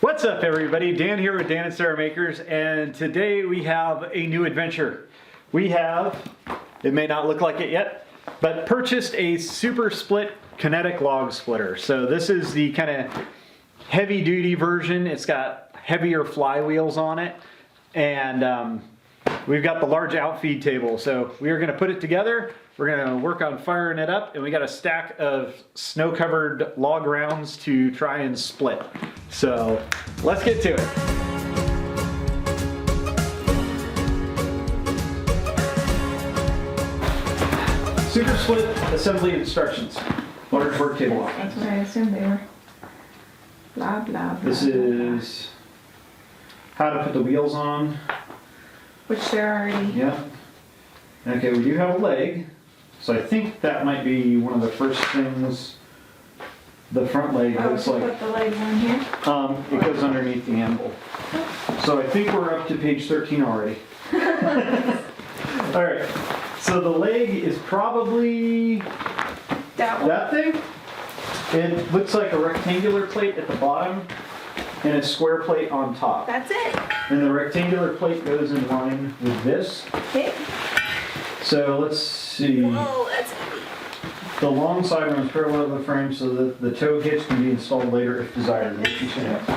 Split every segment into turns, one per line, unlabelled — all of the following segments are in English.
What's up, everybody? Dan here with Dan and Sarah Makers, and today we have a new adventure. We have, it may not look like it yet, but purchased a super split kinetic log splitter. So this is the kind of heavy duty version. It's got heavier flywheels on it, and we've got the large outfeed table. So we are going to put it together. We're going to work on firing it up, and we got a stack of snow-covered log rounds to try and split. So let's get to it. Super split assembly instructions. Large work table.
That's what I assumed they were. Blah, blah, blah.
This is how to put the wheels on.
Which they're already.
Yeah. Okay, we do have a leg. So I think that might be one of the first things. The front leg looks like.
Put the legs on here?
It goes underneath the handle. So I think we're up to page 13 already. All right. So the leg is probably that thing. It looks like a rectangular plate at the bottom and a square plate on top.
That's it.
And the rectangular plate goes in line with this.
Okay.
So let's see.
Whoa, that's heavy.
The long side runs parallel to the frame so that the tow hitch can be installed later if desired.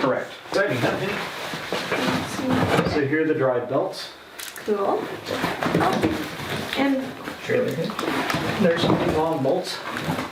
Correct. Exciting, huh? So here are the drive belts.
Cool. Oh. And
There's some long bolts.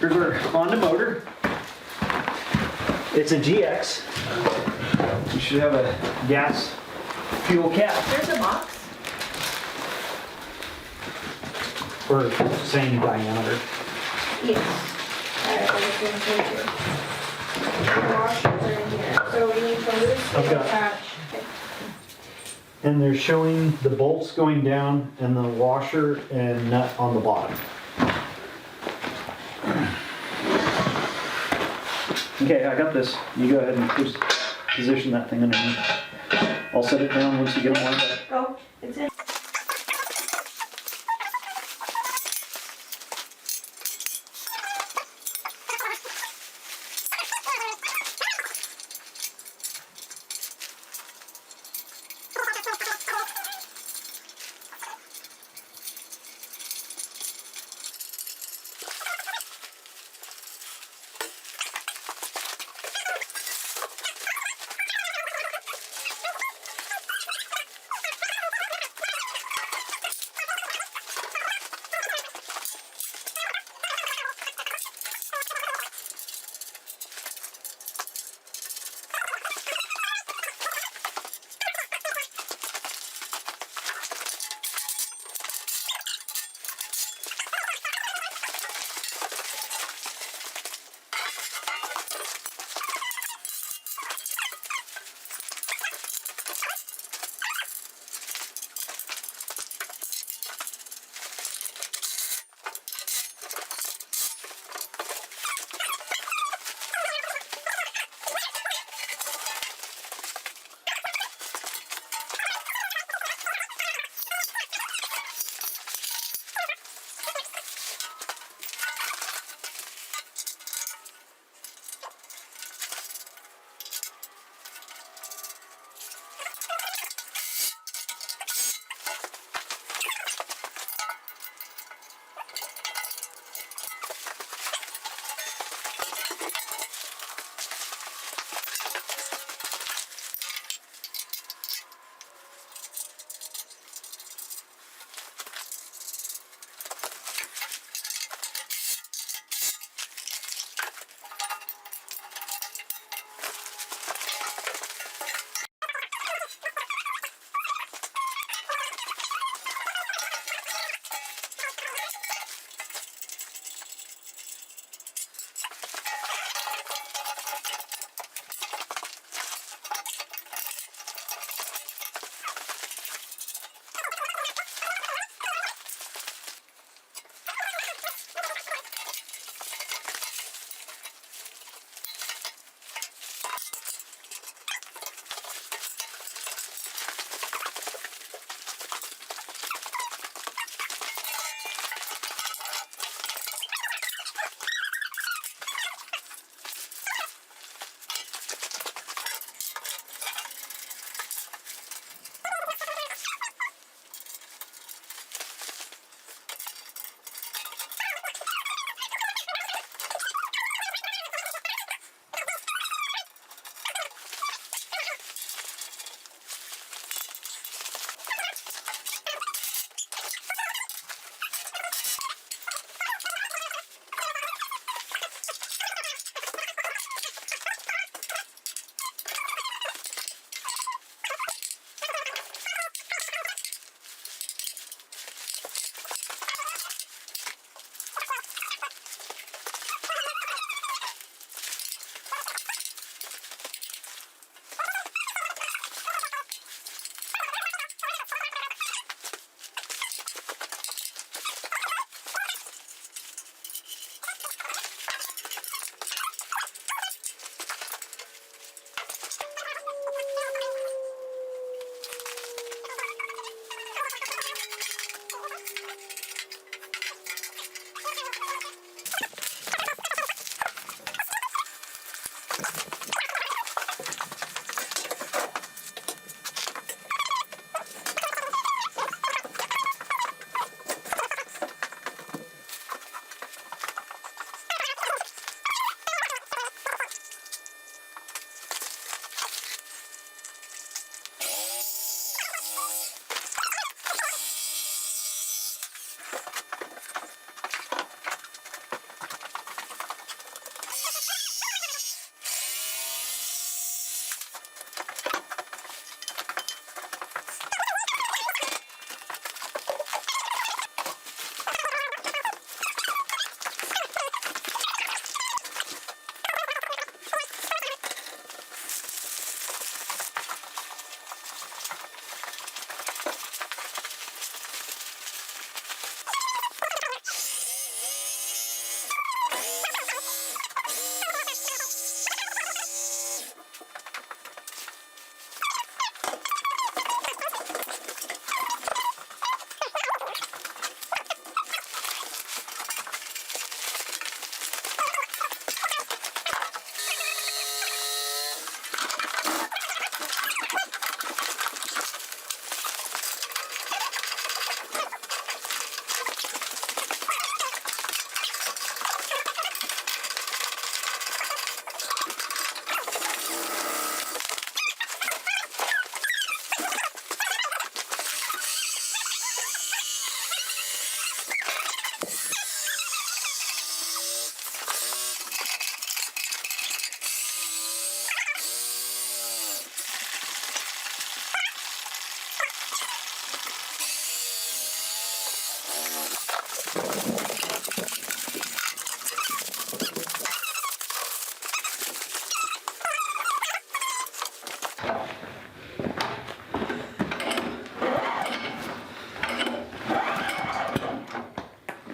Here's our Honda motor. It's a GX. We should have a gas fuel cap.
there's a box.
For same diameter.
Yes. Alright, I was gonna say here. The washers are in here. So we need to loose
Okay.
the attach. Okay.
And they're showing the bolts going down and the washer and nut on the bottom. Okay, I got this. You go ahead and just position that thing underneath. I'll set it down once you get them lined up.
Oh, it's in.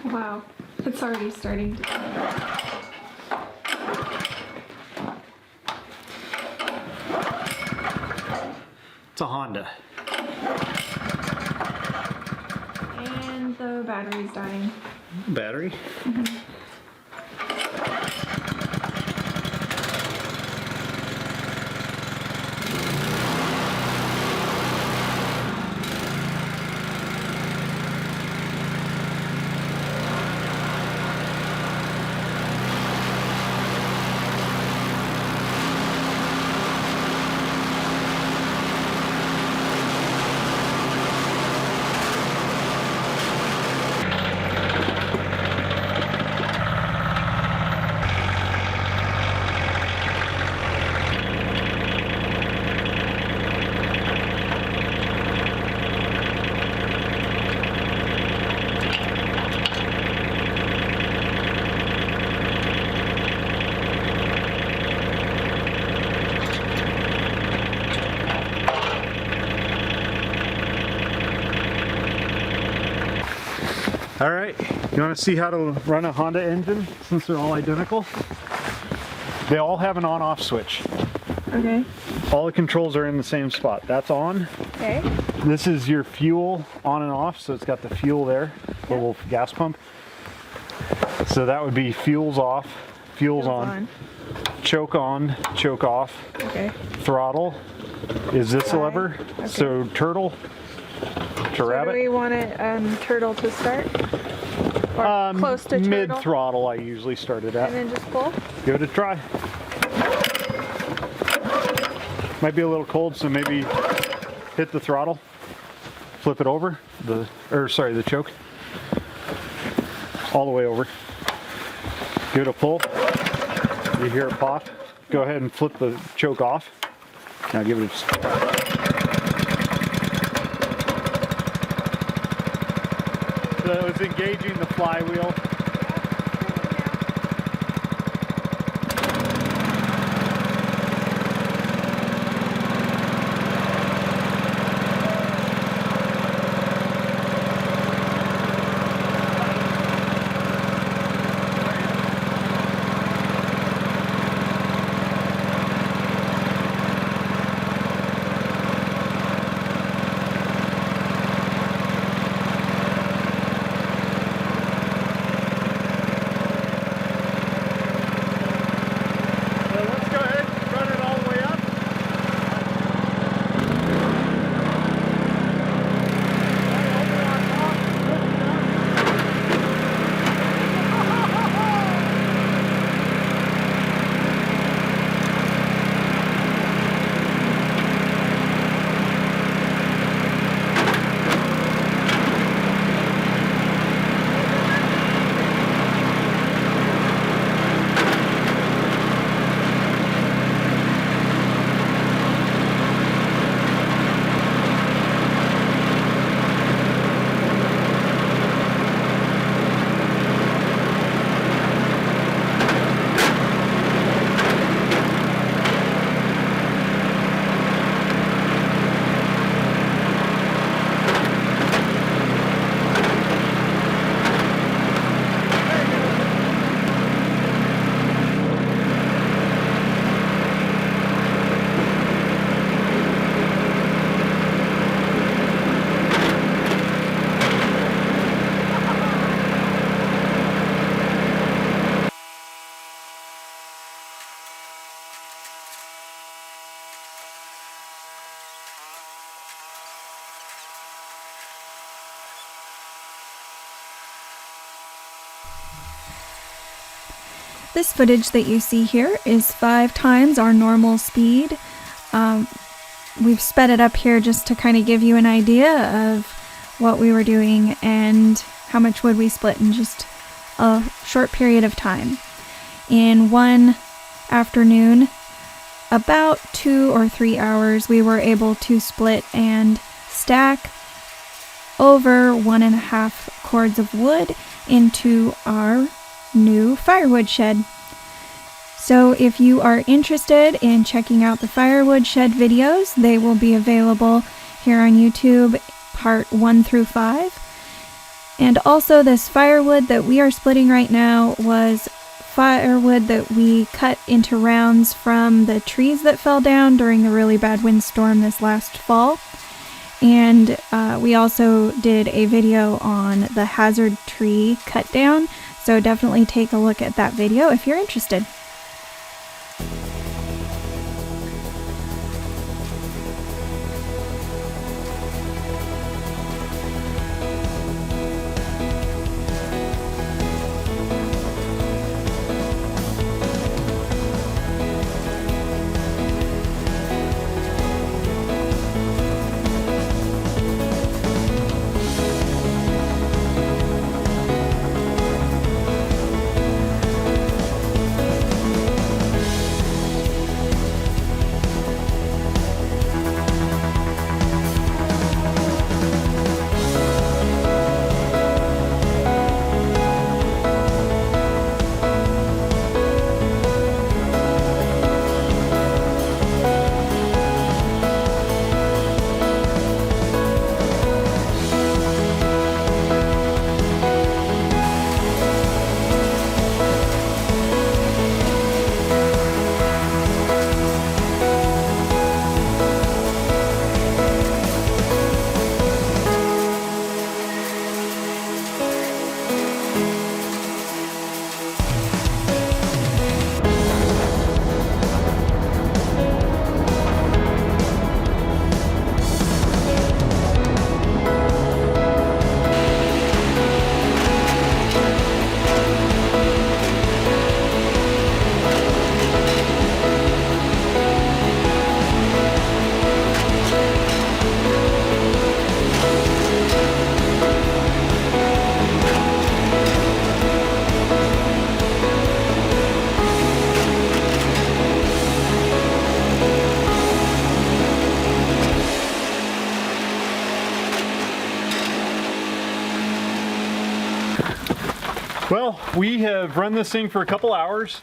Wow, it's already starting to.
It's a Honda.
And the battery's dying.
Battery? All right, you want to see how to run a Honda engine since they're all identical? They all have an on-off switch.
Okay.
All the controls are in the same spot. That's on.
Okay.
This is your fuel on and off, so it's got the fuel there, the little gas pump. So that would be fuel's off, fuel's on, choke on, choke off.
Okay.
Throttle is this
Slide.
lever.
Okay.
So turtle to
So
rabbit.
do we want it turtle to start? Or close to turtle?
Mid throttle I usually start it at.
And then just pull?
Give it a try. Might be a little cold, so maybe hit the throttle, flip it over, the choke, all the way over. Give it a pull. You hear it pop. Go ahead and flip the choke off. Now give it a So it's engaging the flywheel.
This footage that you see here is 5 times our normal speed. We've sped it up here just to kind of give you an idea of what we were doing and how much wood we split in just a short period of time. In one afternoon, about 2 or 3 hours, we were able to split and stack over 1.5 cords of wood into our new firewood shed. So if you are interested in checking out the firewood shed videos, they will be available here on YouTube, part 1 through 5. And also this firewood that we are splitting right now was firewood that we cut into rounds from the trees that fell down during the really bad windstorm this last fall. And we also did a video on the hazard tree cut down, so definitely take a look at that video if you're interested.
Well, we have run this thing for a couple hours.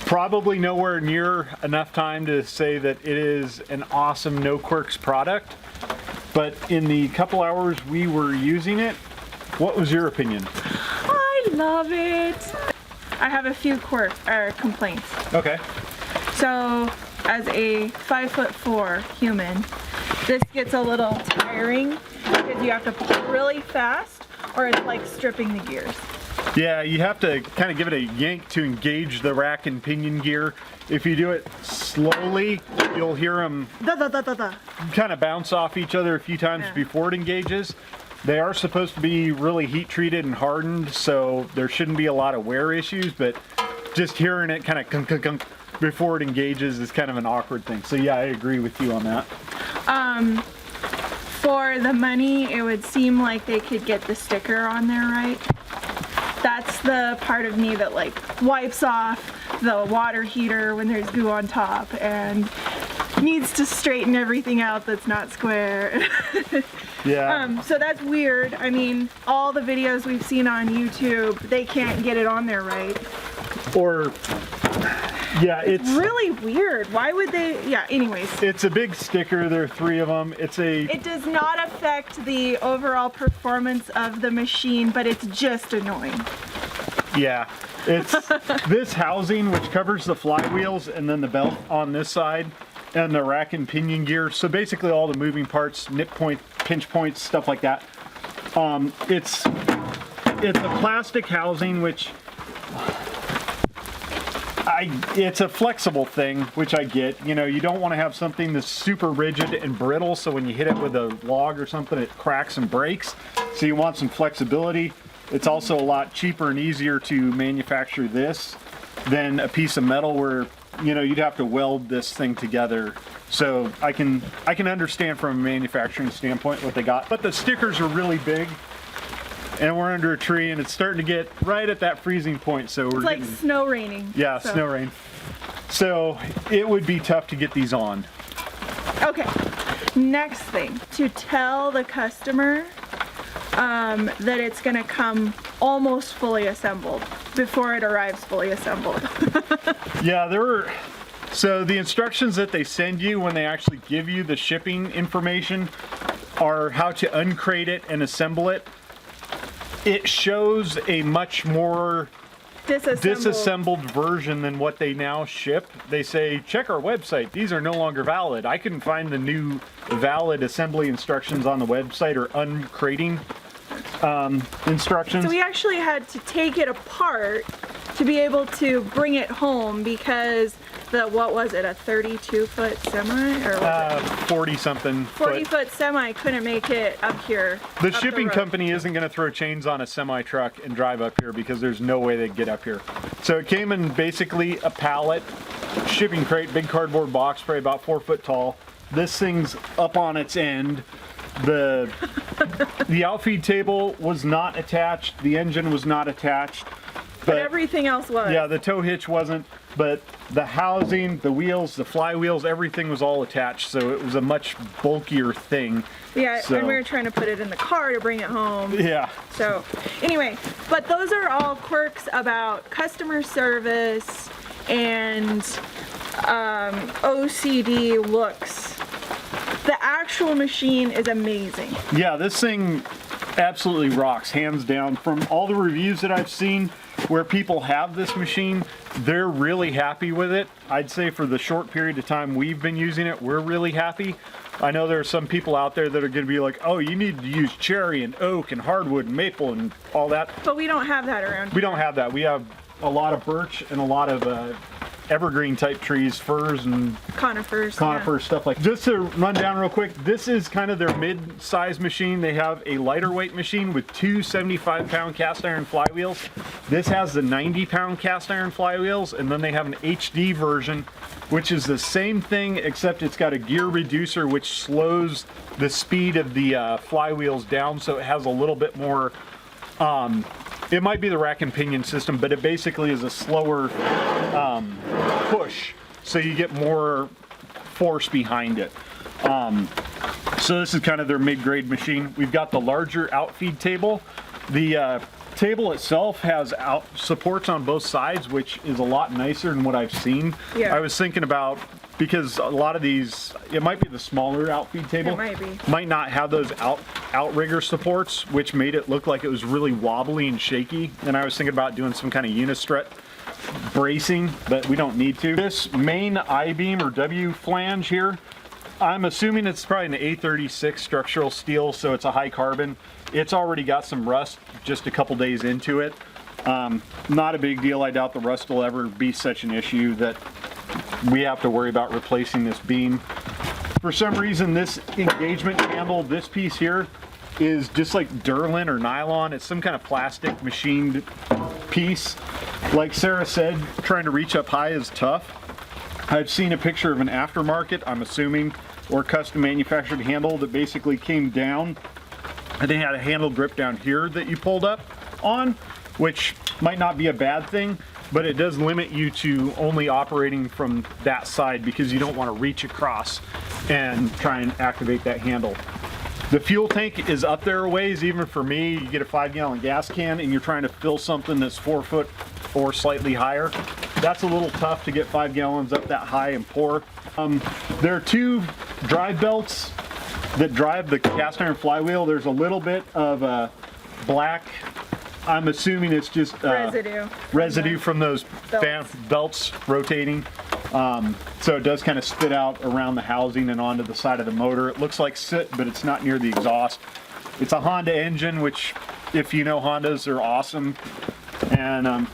Probably nowhere near enough time to say that it is an awesome no quirks product. But in the couple hours we were using it, what was your opinion?
I love it. I have a few complaints.
Okay.
So, as a 5'4" human, this gets a little tiring because you have to pull really fast, or it's like stripping the gears.
Yeah, you have to kind of give it a yank to engage the rack and pinion gear. If you do it slowly, you'll hear them kind of bounce off each other a few times before it engages. They are supposed to be really heat treated and hardened, so there shouldn't be a lot of wear issues, but just hearing it kind of gunk before it engages is kind of an awkward thing. So yeah, I agree with you on that.
For the money, it would seem like they could get the sticker on there right. That's the part of me that like wipes off the water heater when there's goo on top and needs to straighten everything out that's not square.
Yeah.
So that's weird. I mean, all the videos we've seen on YouTube, they can't get it on there right.
Or, yeah, it's
really weird. Why would they? Yeah, anyways.
It's a big sticker. There are 3 of them.
It does not affect the overall performance of the machine, but it's just annoying.
Yeah. It's this housing which covers the flywheels and then the belt on this side and the rack and pinion gear. So basically all the moving parts, nip point, pinch points, stuff like that. It's a plastic housing which it's a flexible thing, which I get. You know, you don't want to have something that's super rigid and brittle, so when you hit it with a log or something, it cracks and breaks. So you want some flexibility. It's also a lot cheaper and easier to manufacture this than a piece of metal where, you know, you'd have to weld this thing together. So I can understand from a manufacturing standpoint what they got. But the stickers are really big. And we're under a tree and it's starting to get right at that freezing point, so we're
like snow raining.
Yeah, so. Snow rain. So it would be tough to get these on.
Okay, next thing, to tell the customer that it's gonna come almost fully assembled before it arrives fully assembled.
Yeah, so the instructions that they send you when they actually give you the shipping information are how to uncrate it and assemble it. It shows a much more disassembled version than what they now ship. They say, check our website, these are no longer valid. I couldn't find the new valid assembly instructions on the website or uncrating instructions.
So we actually had to take it apart to be able to bring it home because what was it, a 32-foot semi? Or was it
40-something
40-foot semi couldn't make it up here.
The shipping company isn't going to throw chains on a semi-truck and drive up here because there's no way they'd get up here. So it came in basically a pallet, shipping crate, big cardboard box, probably about 4 foot tall. This thing's up on its end. The outfeed table was not attached. The engine was not attached.
But everything else was.
Yeah, the tow hitch wasn't, but the housing, the wheels, the flywheels, everything was all attached, so it was a much bulkier thing.
Yeah, and we were trying to put it in the car to bring it home.
Yeah.
So, anyway, but those are all quirks about customer service and OCD looks. The actual machine is amazing.
Yeah, this thing absolutely rocks, hands down. From all the reviews that I've seen where people have this machine, they're really happy with it. I'd say for the short period of time we've been using it, we're really happy. I know there are some people out there that are going to be like, oh, you need to use cherry and oak and hardwood and maple and all that.
But we don't have that around here.
We don't have that. We have a lot of birch and a lot of evergreen type trees, firs and
conifers,
stuff like that. Just to run down real quick, this is kind of their mid-size machine. They have a lighter weight machine with two 75-pound cast iron flywheels. This has the 90-pound cast iron flywheels, and then they have an HD version, which is the same thing except it's got a gear reducer which slows the speed of the flywheels down, so it has a little bit more it might be the rack and pinion system, but it basically is a slower push, so you get more force behind it. So this is kind of their mid-grade machine. We've got the larger outfeed table. The table itself has supports on both sides, which is a lot nicer than what I've seen.
Yeah.
I was thinking about, because a lot of these, it might be the smaller outfeed table.
It
might not have those outrigger supports, which made it look like it was really wobbly and shaky. And I was thinking about doing some kind of unistrut bracing, but we don't need to. This main I-beam or W flange here, I'm assuming it's probably an A36 structural steel, so it's a high carbon. It's already got some rust just a couple days into it. Not a big deal. I doubt the rust will ever be such an issue that we have to worry about replacing this beam. For some reason, this engagement handle, this piece here, is just like Durlin or nylon. It's some kind of plastic machined piece. Like Sarah said, trying to reach up high is tough. I've seen a picture of an aftermarket, I'm assuming, or custom manufactured handle that basically came down, and they had a handle grip down here that you pulled up on, which might not be a bad thing, but it does limit you to only operating from that side because you don't want to reach across and try and activate that handle. The fuel tank is up there a ways, even for me. You get a 5-gallon gas can and you're trying to fill something that's 4 foot or slightly higher. That's a little tough to get 5 gallons up that high and pour. There are two drive belts that drive the cast iron flywheel. There's a little bit of black, I'm assuming it's just residue from those belts rotating. So it does kind of spit out around the housing and onto the side of the motor. It looks like soot, but it's not near the exhaust. It's a Honda engine, which, if you know Hondas, are awesome. And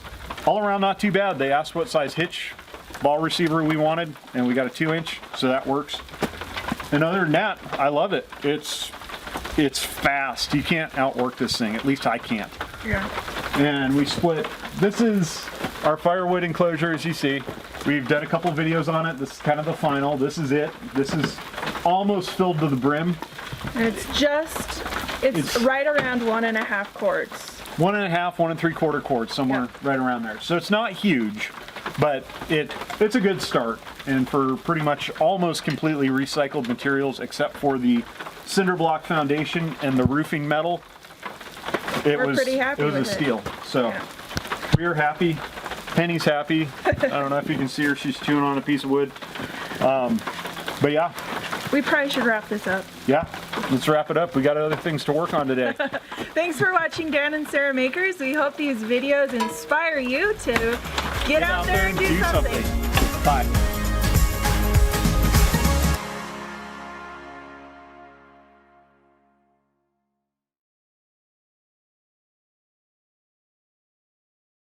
all around not too bad. They asked what size hitch ball receiver we wanted, and we got a 2-inch, so that works. And other than that, I love it. It's fast. You can't outwork this thing. At least I can't.
Yeah.
And we split. This is our firewood enclosure, as you see. We've done a couple videos on it. This is kind of the final. This is it. This is almost filled to the brim.
And it's right around 1.5 quarts.
1.5, 1 3/4 quarts, somewhere right around there. So it's not huge, but it's a good start. And for pretty much almost completely recycled materials, except for the cinder block foundation and the roofing metal,
we're pretty happy
It was
with
a
it.
steal. So
Yeah.
we're happy. Penny's happy. I don't know if you can see her. She's chewing on a piece of wood. But yeah,
We probably should wrap this up.
yeah. Let's wrap it up. We got other things to work on today.
Thanks for watching Dan and Sarah Makers. We hope these videos inspire you to get out there and do something.
Bye.